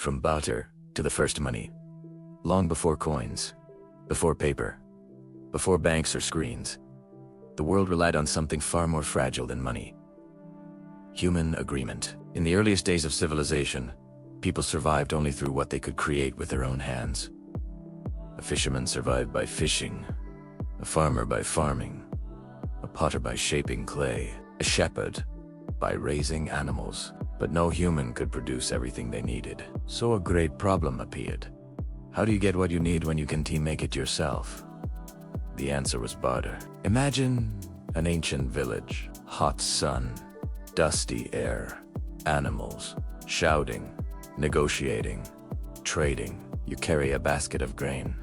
From barter to the first money. Long before coins, before paper, before banks or screens, the world relied on something far more fragile than money. Human agreement. In the earliest days of civilization, people survived only through what they could create with their own hands. A fisherman survived by fishing, a farmer by farming, a potter by shaping clay, a shepherd by raising animals. But no human could produce everything they needed. So a great problem appeared. How do you get what you need when you can't make it yourself? The answer was barter. Imagine an ancient village, hot sun, dusty air, animals, shouting, negotiating, trading. You carry a basket of grain,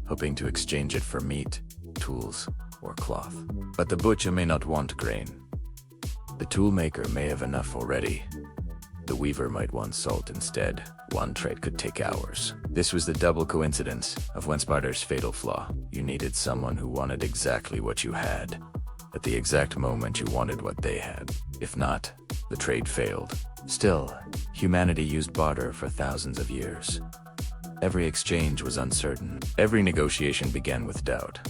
hoping to exchange it for meat, tools, or cloth. But the butcher may not want grain. The toolmaker may have enough already. The weaver might want salt instead. One trade could take hours. This was the double coincidence of whence barter's fatal flaw. You needed someone who wanted exactly what you had, at the exact moment you wanted what they had. If not, the trade failed. Still, humanity used barter for thousands of years. Every exchange was uncertain. Every negotiation began with doubt.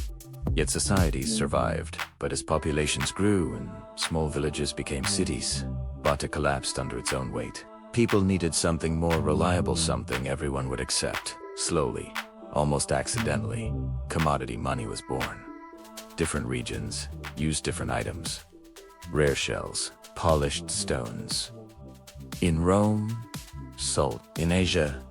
Yet societies survived. But as populations grew and small villages became cities, barter collapsed under its own weight. People needed something more reliable, something everyone would accept. Slowly, almost accidentally, commodity money was born. Different regions used different items. Rare shells, polished stones. In Rome, salt. In Asia,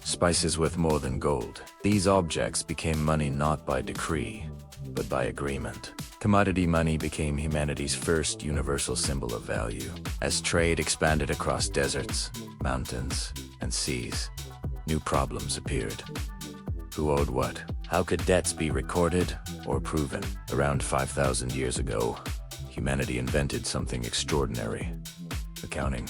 spices worth more than gold. These objects became money not by decree, but by agreement. Commodity money became humanity's first universal symbol of value. As trade expanded across deserts, mountains, and seas, new problems appeared. Who owed what? How could debts be recorded or proven? Around 5,000 years ago, humanity invented something extraordinary: accounting.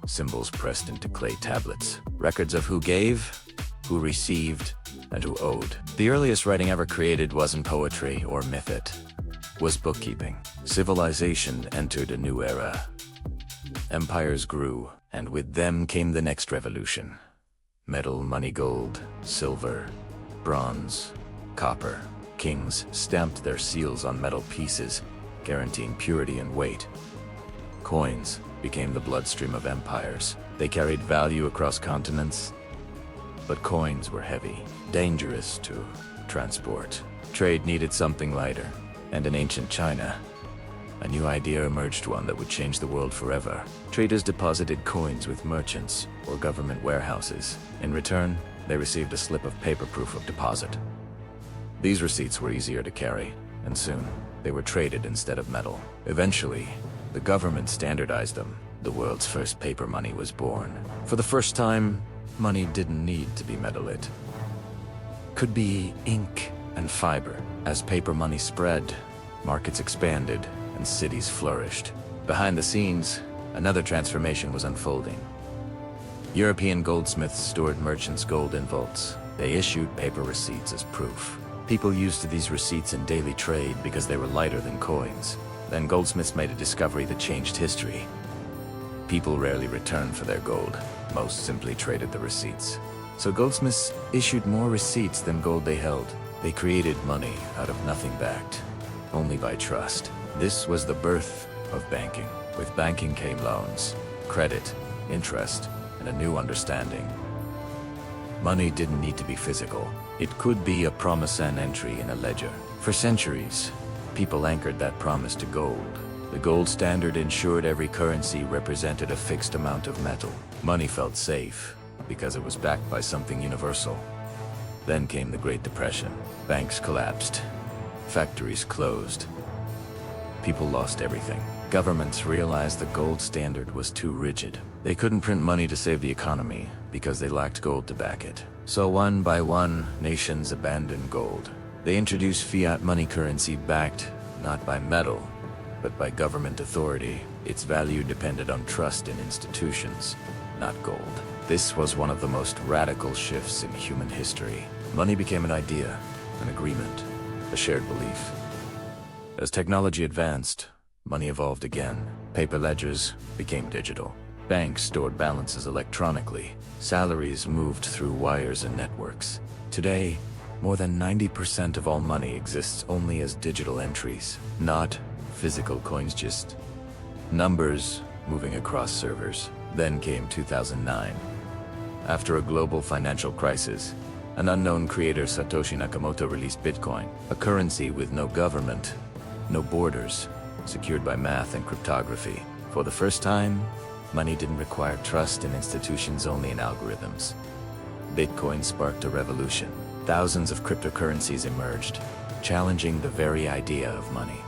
Symbols pressed into clay tablets. Records of who gave, who received, and who owed. The earliest writing ever created wasn't poetry or myth, it was bookkeeping. Civilization entered a new era. Empires grew, and with them came the next revolution. Metal money, gold, silver, bronze, copper. Kings stamped their seals on metal pieces, guaranteeing purity and weight. Coins became the bloodstream of empires. They carried value across continents, but coins were heavy, dangerous to transport. Trade needed something lighter, and in ancient China, a new idea emerged, one that would change the world forever. Traders deposited coins with merchants or government warehouses. In return, they received a slip of paper proof of deposit. These receipts were easier to carry, and soon, they were traded instead of metal. Eventually, the government standardized them. The world's first paper money was born. For the first time, money didn't need to be metal. It could be ink and fiber. As paper money spread, markets expanded and cities flourished. Behind the scenes, another transformation was unfolding. European goldsmiths stored merchants' gold in vaults. They issued paper receipts as proof. People used these receipts in daily trade because they were lighter than coins. Then goldsmiths made a discovery that changed history. People rarely returned for their gold. Most simply traded the receipts. So goldsmiths issued more receipts than gold they held. They created money out of nothing, backed only by trust. This was the birth of banking. With banking came loans, credit, interest, and a new understanding. Money didn't need to be physical. It could be a promise and entry in a ledger. For centuries, people anchored that promise to gold. The gold standard ensured every currency represented a fixed amount of metal. Money felt safe because it was backed by something universal. Then came the Great Depression. Banks collapsed. Factories closed. People lost everything. Governments realized the gold standard was too rigid. They couldn't print money to save the economy because they lacked gold to back it. So one by one, nations abandoned gold. They introduced fiat money currency backed not by metal, but by government authority. Its value depended on trust in institutions, not gold. This was one of the most radical shifts in human history. Money became an idea, an agreement, a shared belief. As technology advanced, money evolved again. Paper ledgers became digital. Banks stored balances electronically. Salaries moved through wires and networks. Today, more than 90% of all money exists only as digital entries, not physical coins, just numbers moving across servers. Then came 2009. After a global financial crisis, an unknown creator, Satoshi Nakamoto, released Bitcoin, a currency with no government, no borders, secured by math and cryptography. For the first time, money didn't require trust in institutions, only in algorithms. Bitcoin sparked a revolution. Thousands of cryptocurrencies emerged, challenging the very idea of money.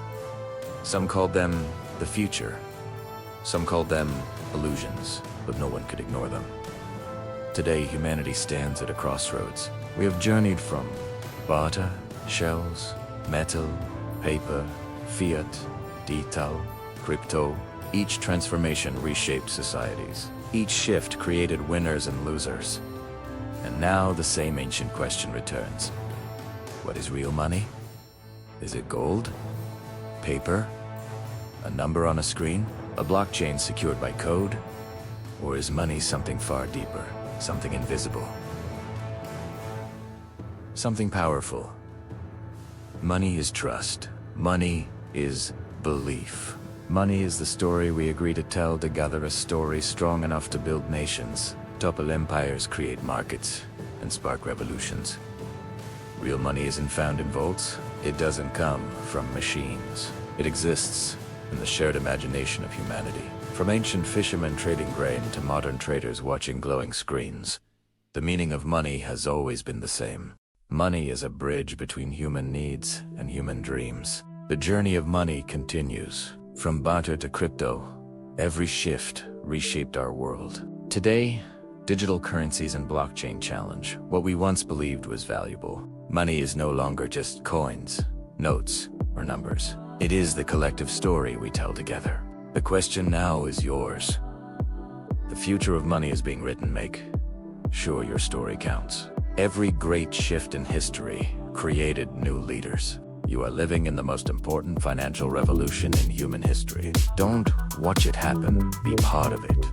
Some called them the future. Some called them illusions, but no one could ignore them. Today, humanity stands at a crossroads. We have journeyed from barter, shells, metal, paper, fiat, digital, crypto. Each transformation reshaped societies. Each shift created winners and losers. And now the same ancient question returns. What is real money? Is it gold? Paper? A number on a screen? A blockchain secured by code? Or is money something far deeper, something invisible? Something powerful. Money is trust. Money is belief. Money is the story we agree to tell together, a story strong enough to build nations, topple empires, create markets, and spark revolutions. Real money isn't found in vaults. It doesn't come from machines. It exists in the shared imagination of humanity. From ancient fishermen trading grain to modern traders watching glowing screens, the meaning of money has always been the same. Money is a bridge between human needs and human dreams. The journey of money continues. From barter to crypto, every shift reshaped our world. Today, digital currencies and blockchain challenge what we once believed was valuable. Money is no longer just coins, notes, or numbers. It is the collective story we tell together. The question now is yours. The future of money is being written. Make sure your story counts. Every great shift in history created new leaders. You are living in the most important financial revolution in human history. Don't watch it happen, be part of it.